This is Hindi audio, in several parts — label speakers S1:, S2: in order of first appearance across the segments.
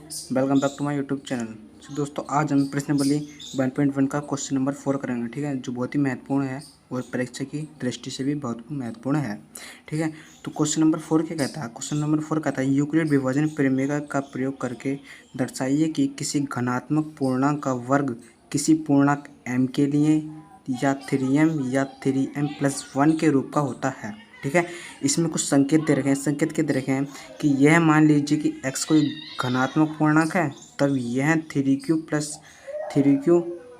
S1: Welcome back to my YouTube channel. तो दोस्तों आज हम प्रश्नावली 1.1 का क्वेश्चन नंबर 4 करेंगे, ठीक है, जो बहुत ही महत्वपूर्ण है और परीक्षा की दृष्टि से भी बहुत महत्वपूर्ण है, ठीक है। तो क्वेश्चन नंबर 4 क्या कहता है? क्वेश्चन नंबर 4 कहता है यूक्लिड विभाजन प्रमेय का प्रयोग करके दर्शाइए कि किसी घनात्मक पूर्णांक का वर्ग किसी पूर्णांक m के लिए या 3m या 3m+1 के रूप का होता है, ठीक है। इसमें कुछ संकेत दे रखे हैं। संकेत क्या दे रखे हैं कि यह मान लीजिए कि x कोई घनात्मक पूर्णांक है, तब यह 3q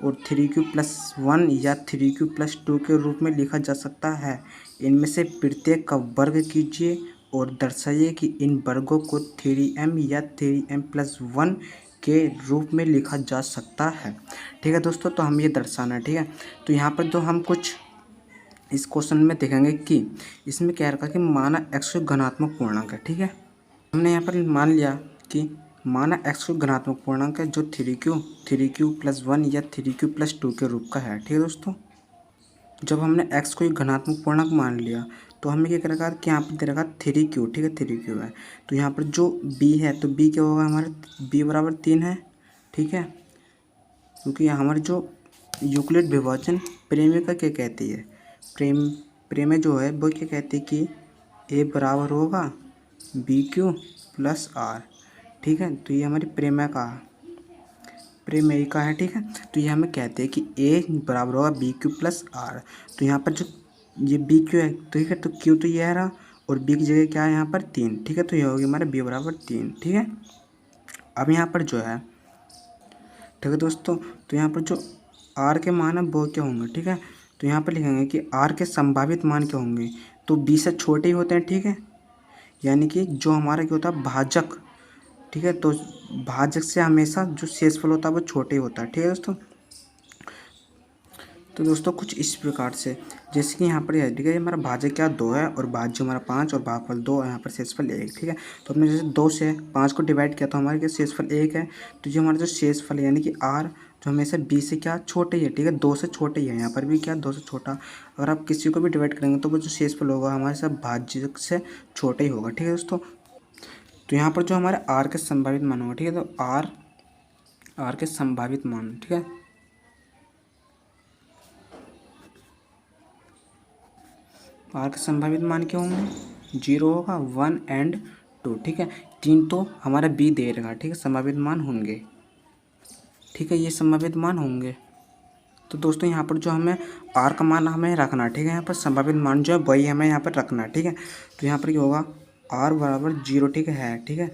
S1: और 3q+1 या 3q+2 के रूप में लिखा जा सकता है। इनमें से प्रत्येक का वर्ग कीजिए और दर्शाइए कि इन वर्गों को 3m या 3m+1 के रूप में लिखा जा सकता है, ठीक है दोस्तों। तो हम ये दर्शाना है, ठीक है। तो यहाँ पर तो हम कुछ इस क्वेश्चन में देखेंगे कि इसमें क्या रखा कि माना x कोई घनात्मक पूर्णांक है, ठीक है। हमने यहाँ पर मान लिया कि माना x कोई घनात्मक पूर्णांक है जो 3q+1 या 3q+2 के रूप का है, ठीक है दोस्तों। जब हमने x कोई घनात्मक पूर्णांक मान लिया तो हमें क्या रखा कि यहाँ पर दे रखा 3q, ठीक है, 3q है। तो यहाँ पर जो b है तो b क्या होगा हमारे b बराबर 3 है, ठीक है, क्योंकि हमारे जो यूक्लिड विभाजन प्रमेय का क्या कहती है, प्रमेय जो है वो क्या कहती है कि a बराबर होगा BQ+R, ठीक है। तो ये हमारी प्रमेय का है, ठीक है। तो ये हमें कहते हैं कि a बराबर होगा BQ+R। तो यहाँ पर जो ये BQ है, ठीक है, तो Q तो ये है रहा और B की जगह क्या है यहाँ पर 3, ठीक है। तो ये होगी हमारे B बराबर 3, ठीक है। अब यहाँ पर जो है, ठीक है दोस्तों, तो यहाँ पर जो R के मान है वो क्या होंगे, ठीक है। तो यहाँ पर लिखेंगे कि R के संभावित मान क्या होंगे, तो B से छोटे ही होते हैं, ठीक है। यानी कि जो हमारा क्या होता है भाजक, ठीक है, तो भाजक से हमेशा जो शेषफल होता है वो छोटे ही होता है, ठीक है दोस्तों। तो दोस्तों कुछ इस प्रकार से जैसे कि यहाँ पर है, ठीक है, हमारा भाजक क्या 2 है और भाज्य हमारा 5 और भागफल 2 और यहाँ पर शेषफल 1, ठीक है। तो हमने जैसे 2 से 5 को डिवाइड किया तो हमारे क्या शेषफल 1 है। तो जो हमारा जो शेषफल है यानी कि R जो हमेशा B से क्या छोटे ही है, ठीक है, 2 से छोटे ही है। यहाँ पर भी क्या 2 से छोटा, अगर आप किसी को भी डिवाइड करेंगे तो वो जो शेषफल होगा हमारे साथ भाज्य से छोटे ही होगा, ठीक है दोस्तों। तो यहाँ पर जो हमारे R के संभावित मान होगा, ठीक है, तो R के संभावित मान, ठीक है, R के संभावित मान क्या होंगे, 0 होगा, 1 एंड 2, ठीक है। 3 तो हमारा B दे रहा, ठीक है, संभावित मान होंगे, ठीक है, ये संभावित मान होंगे। तो दोस्तों यहाँ पर जो हमें R का मान हमें रखना, ठीक है, यहाँ पर संभावित मान जो है वही हमें यहाँ पर रखना, ठीक है। तो यहाँ पर क्या होगा R बराबर 0, ठीक है, ठीक है,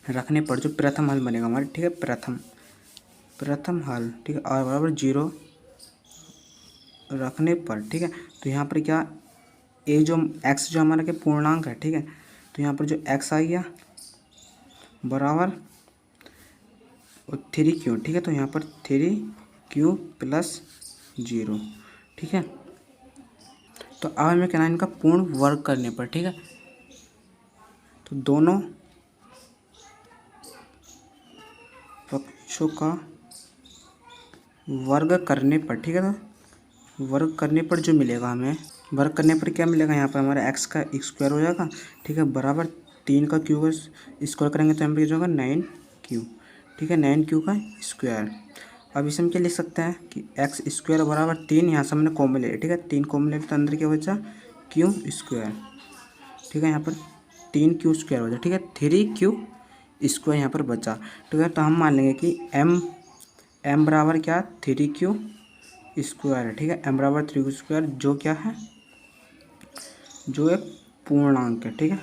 S1: रखने पर जो प्रथम हल बनेगा हमारे, ठीक है, प्रथम हल, ठीक है, R बराबर 0 रखने पर, ठीक है। तो यहाँ पर क्या ए जो x जो हमारा क्या पूर्णांक है, ठीक है, तो यहाँ पर जो x आ गया बराबर और 3q, ठीक है। तो यहाँ पर 3q+0, ठीक है। तो अब हमें कहना है इनका पूर्ण वर्ग करने पर, ठीक है, तो दोनों पक्षों का वर्ग करने पर, ठीक है, तो वर्ग करने पर जो मिलेगा हमें, वर्ग करने पर क्या मिलेगा, यहाँ पर हमारा x का स्क्वायर हो जाएगा, ठीक है, बराबर 3 का q का स्क्वायर करेंगे तो यहाँ पर जो होगा 9q, ठीक है, 9q का स्क्वायर। अब इसे हम क्या लिख सकते हैं कि x स्क्वायर बराबर 3, यहाँ से हमने कॉमन ले लिया, ठीक है, 3 कॉमन ले लिया तो अंदर क्या बचा q स्क्वायर, ठीक है, यहाँ पर 3q स्क्वायर बचा, ठीक है, 3q स्क्वायर यहाँ पर बचा, ठीक है। तो हम मान लेंगे कि m बराबर क्या 3q स्क्वायर है, ठीक है, m बराबर 3q स्क्वायर जो क्या है, जो एक पूर्णांक है, ठीक है,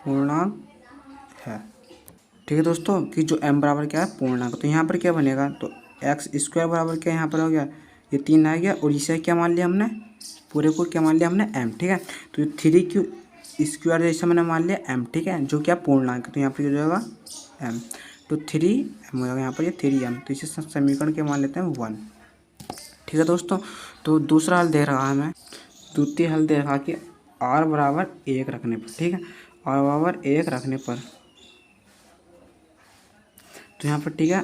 S1: पूर्णांक है, ठीक है दोस्तों, कि जो m बराबर क्या है पूर्णांक। तो यहाँ पर क्या बनेगा, तो x स्क्वायर बराबर क्या यहाँ पर हो गया, ये 3 आ गया और इसे क्या मान लिया हमने, पूरे को क्या मान लिया हमने m, ठीक है। तो 3q स्क्वायर जैसे मैंने मान लिया m, ठीक है, जो क्या पूर्णांक है, तो यहाँ पर क्या हो जाएगा m, तो 3m हो जाएगा यहाँ पर ये 3m, तो इसे समीकरण के मान लेते हैं 1, ठीक है दोस्तों। तो दूसरा हल दे रहा है हमें, द्वितीय हल दे रहा कि R बराबर 1 रखने पर, ठीक है, R बराबर 1 रखने पर, तो यहाँ पर ठीक है,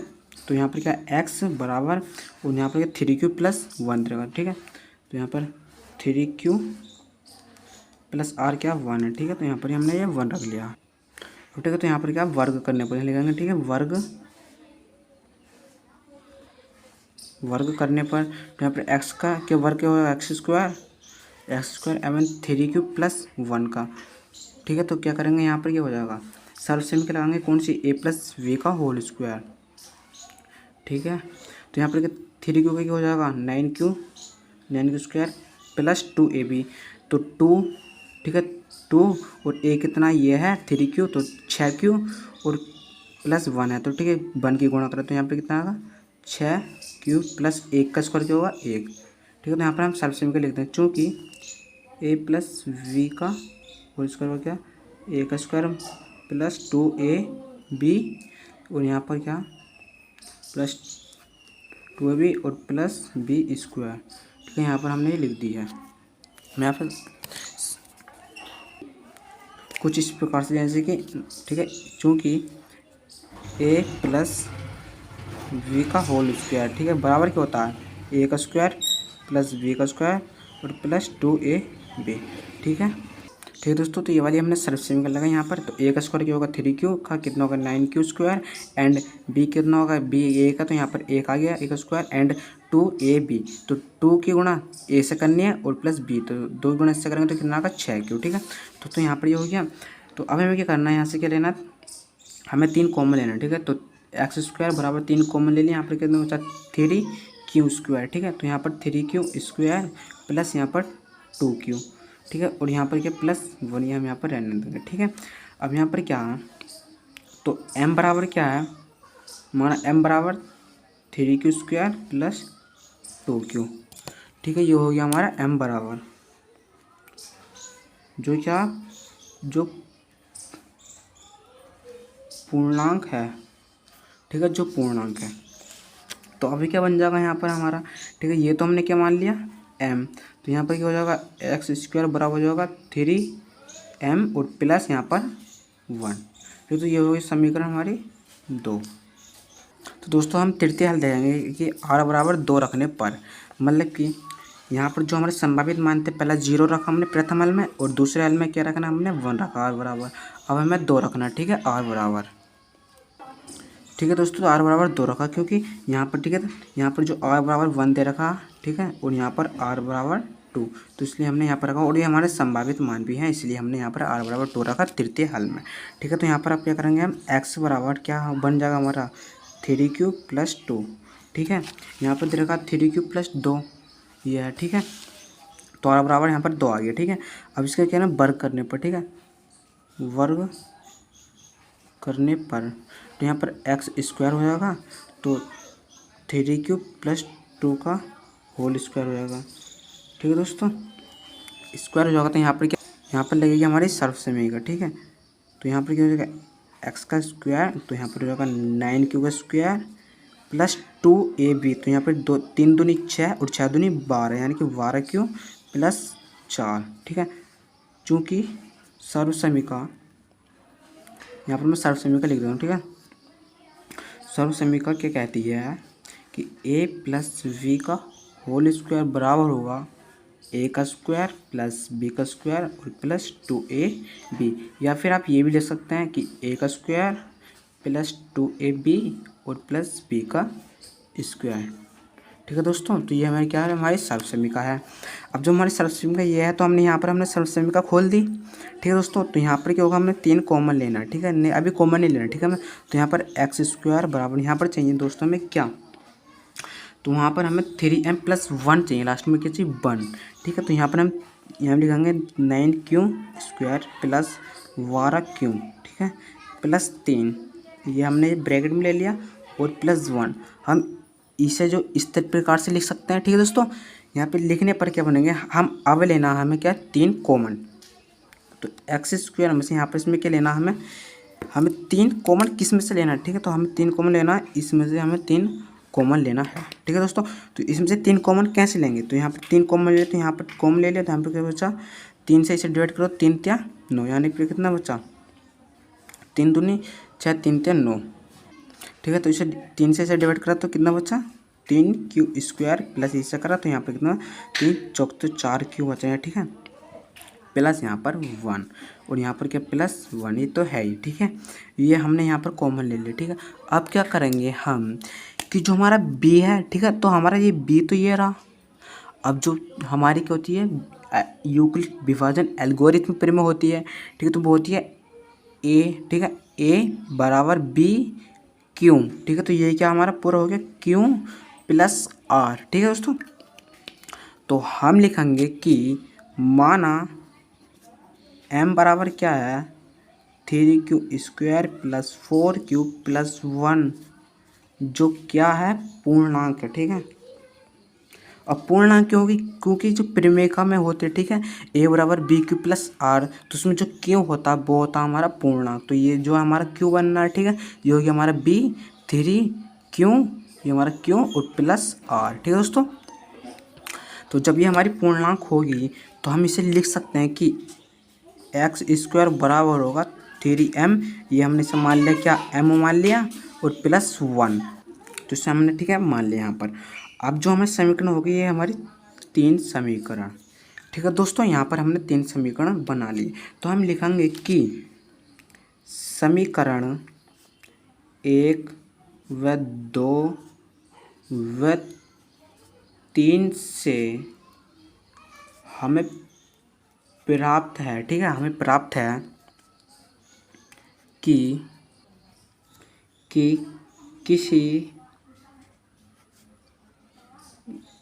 S1: तो यहाँ पर क्या x बराबर और यहाँ पर 3q+1 रहेगा, ठीक है। तो यहाँ पर 3q+R क्या 1 है, ठीक है। तो यहाँ पर हमने ये 1 रख लिया, ठीक है, तो यहाँ पर क्या वर्ग करने पर लिखेंगे, ठीक है, वर्ग करने पर तो यहाँ पर एक्स का क्या वर्ग क्या होगा, एक्स स्क्वायर एवं 3 क्यूब प्लस 1 का। ठीक है, तो क्या करेंगे यहाँ पर क्या हो जाएगा, सर्वसम्मति क्या लगाएंगे, कौन सी, ए प्लस वी का होल स्क्वायर। ठीक है, तो यहाँ पर क्या 3 क्यू का क्या हो जाएगा, 9 क्यू स्क्वायर प्लस 2ab, तो 2, ठीक है, 2 और ए कितना ये है 3 क्यू, तो 6 क्यू और प्लस 1 है, तो ठीक है 1 की गुणा करें तो यहाँ पे कितना आएगा 6 क्यू प्लस 1 का स्क्वायर क्या होगा 1। ठीक है, तो यहाँ पर हम सर्वसम्मति का लिखते हैं, चूँकि ए प्लस वी का होल स्क्वायर हो गया ए का स्क्वायर प्लस 2ab और यहाँ पर क्या प्लस 2ab और प्लस बी स्क्वायर। ठीक है, यहाँ पर हमने ये लिख दी है। मैं यहाँ पर कुछ इस प्रकार से जैसे कि, ठीक है, चूँकि ए प्लस वी का होल स्क्वायर, ठीक है, बराबर क्या होता है ए का स्क्वायर प्लस बी का स्क्वायर और प्लस 2ab। ठीक है दोस्तों, तो ये वाली हमने सर्वसम्मति कर लगा यहाँ पर। तो ए का स्क्वायर क्या होगा 3 क्यू का कितना होगा 9 क्यू स्क्वायर एंड बी कितना होगा बी ए का, तो यहाँ पर एक आ गया ए का स्क्वायर एंड 2ab, तो 2 की गुणा ए से करनी है और प्लस बी, तो 2 गुणा इससे करेंगे तो कितना होगा 6 क्यू। ठीक है, तो यहाँ पर ये हो गया। तो अब हमें क्या करना है, यहाँ से क्या लेना, हमें 3 कॉमन लेना है। ठीक है, तो एक्स स्क्वायर बराबर 3 कॉमन ले लिया, यहाँ पर कितना बचा 3 क्यू स्क्वायर। ठीक है, तो यहाँ पर 3 क्यू स्क्वायर प्लस यहाँ पर 2 क्यू। ठीक है, और यहाँ पर क्या प्लस 1 ये हम यहाँ पर रहने देंगे। ठीक है, अब यहाँ पर क्या है, तो m बराबर क्या है हमारा, m बराबर 3 क्यू स्क्वायर प्लस 2 क्यू। ठीक है, ये हो गया हमारा m बराबर जो पूर्णांक है। ठीक है, जो पूर्णांक है, तो अभी क्या बन जाएगा यहाँ पर हमारा, ठीक है, ये तो हमने क्या मान लिया m, तो यहाँ पर क्या हो जाएगा एक्स स्क्वायर बराबर हो जाएगा 3m और प्लस यहाँ पर 1। ठीक, तो ये हो गई समीकरण हमारी 2। तो दोस्तों हम तृतीय हल देंगे कि r बराबर 2 रखने पर, मतलब कि यहाँ पर जो हमारे संभावित मान थे, पहला 0 रखा हमने प्रथम हल में और दूसरे हल में क्या रखना हमने 1 रखा r बराबर। अब हमें 2 रखना। ठीक है, r बराबर, ठीक है दोस्तों, तो r बराबर 2 रखा क्योंकि यहाँ पर, ठीक है, यहाँ पर जो r बराबर 1 दे रखा, ठीक है, और यहाँ पर r बराबर 2, तो इसलिए हमने यहाँ पर रखा, और ये हमारे संभावित मान भी हैं, इसलिए हमने यहाँ पर r बराबर 2 रखा तृतीय हल में। ठीक है, तो यहाँ पर आप क्या करेंगे, हम x बराबर क्या बन जाएगा हमारा 3 क्यू प्लस 2। ठीक है, यहाँ पर दे रखा 3 क्यू प्लस 2 ये है। ठीक है, तो r बराबर यहाँ पर 2 आ गया। ठीक है, अब इसका क्या है ना वर्ग करने पर, ठीक है, वर्ग करने पर तो यहाँ पर एक्स स्क्वायर हो जाएगा, तो 3 क्यू प्लस 2 का होल स्क्वायर हो जाएगा। ठीक है दोस्तों, स्क्वायर हो जाएगा, तो यहाँ पर क्या, यहाँ पर लगेगी हमारी सर्वसम्मति का। ठीक है, तो यहाँ पर क्या हो जाएगा एक्स का स्क्वायर, तो यहाँ पर हो जाएगा 9 क्यू का स्क्वायर प्लस 2ab, तो यहाँ पर 3 दूनी 6 और 6 दूनी 12, यानी कि 12 क्यू प्लस 4। ठीक है, चूँकि सर्वसम्मति का, यहाँ पर मैं सर्वसम्मति का लिख दूँ। ठीक है, सर्वसम्मति का क्या कहती है कि a प्लस वी का होल स्क्वायर बराबर होगा a का स्क्वायर प्लस b का स्क्वायर और प्लस 2ab, या फिर आप ये भी लिख सकते हैं कि a का स्क्वायर प्लस 2ab और प्लस b का स्क्वायर। ठीक है दोस्तों, तो ये हमारी क्या है, हमारी सर्वसम्मति का है। अब जो हमारी सर्वसम्मति का ये है, तो हमने यहाँ पर हमने सर्वसम्मति का खोल दी। ठीक है दोस्तों, तो यहाँ पर क्या होगा, हमने 3 कॉमन लेना है। ठीक है, नहीं अभी कॉमन नहीं लेना। ठीक है, तो यहाँ पर एक्स स्क्वायर बराबर यहाँ पर चाहिए दोस्तों हमें क्या, तो वहाँ पर हमें 3m प्लस 1 चाहिए, लास्ट में क्या चाहिए 1। ठीक है, तो यहाँ पर हम लिखेंगे 9 क्यू स्क्वायर प्लस 12 क्यू, ठीक है, प्लस 3, ये हमने ब्रैकेट में ले लिया, और प्लस 1। हम इसे जो इस प्रकार से लिख सकते हैं। ठीक है दोस्तों, यहाँ पे लिखने पर क्या बनेंगे, हम अब लेना हमें क्या 3 कॉमन, तो एक्स स्क्वायर में से यहाँ पर इसमें क्या लेना हमें 3 कॉमन किस में से लेना है। ठीक है, तो हमें 3 कॉमन लेना है, इसमें से हमें 3 कॉमन लेना है। ठीक है दोस्तों, तो इसमें से 3 कॉमन कैसे लेंगे, तो यहाँ पर 3 कॉमन ले, तो यहाँ पर कॉमन ले लिया, तो यहाँ पर क्या बचा 3 से इसे डिवाइड करो, 3 × 9, यानी कि कितना बचा 3 दूनी 6, 3 × 9। ठीक है, तो इसे 3 से इसे डिवाइड करा तो कितना बचा 3 क्यू स्क्वायर प्लस इसे करा, तो यहाँ पर कितना 3 चौक तो 4 क्यू बचा है। ठीक है, प्लस यहाँ पर 1, और यहाँ पर क्या +1, ये तो है ही, ठीक है। ये हमने यहाँ पर कॉमन ले लिया, ठीक है। अब क्या करेंगे हम कि जो हमारा b है, ठीक है, तो हमारा ये b तो ये रहा। अब जो हमारी क्या होती है यूक्लिड विभाजन एल्गोरिथम प्रमेय होती है, ठीक है, तो वो होती है a, ठीक है, a बराबर b q, ठीक है। तो ये क्या हमारा पूरा हो गया q + r, ठीक है दोस्तों। तो हम लिखेंगे कि माना m बराबर क्या है 3q² + 4q + 1, जो क्या है पूर्णांक है, ठीक है। अब पूर्णांक क्यों होगी, क्योंकि जो प्रमेयिका में होते हैं, ठीक है, a बराबर BQ + r, तो उसमें जो q होता है वो होता है हमारा पूर्णांक। तो ये जो हमारा q बन रहा है, ठीक है, ये हो गया हमारा b 3q, ये हमारा q और +r, ठीक है दोस्तों। तो जब ये हमारी पूर्णांक होगी तो हम इसे लिख सकते हैं कि x² बराबर होगा 3m, ये हमने इसे मान लिया क्या m मान लिया, और +1, तो इसे हमने ठीक है मान लिया यहाँ पर। अब जो हमें समीकरण हो गई ये हमारी 3 समीकरण, ठीक है दोस्तों। यहाँ पर हमने 3 समीकरण बना लिए। तो हम लिखेंगे कि समीकरण 1 व 2 व 3 से हमें प्राप्त है, ठीक है, हमें प्राप्त है कि किसी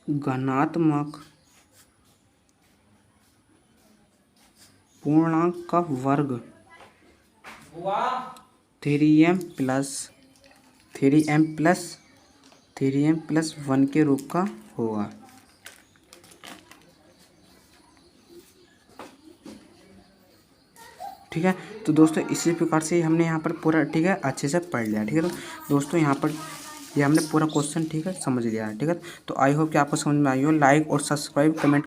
S1: घनात्मक पूर्णांक का वर्ग 3m + 1 के रूप का होगा, ठीक है। तो दोस्तों इसी प्रकार से हमने यहाँ पर पूरा ठीक है अच्छे से पढ़ लिया, ठीक है। तो दोस्तों यहाँ पर ये हमने पूरा क्वेश्चन ठीक है समझ लिया है, ठीक है। तो आई होप कि आपको समझ में आई हो। लाइक और सब्सक्राइब कमेंट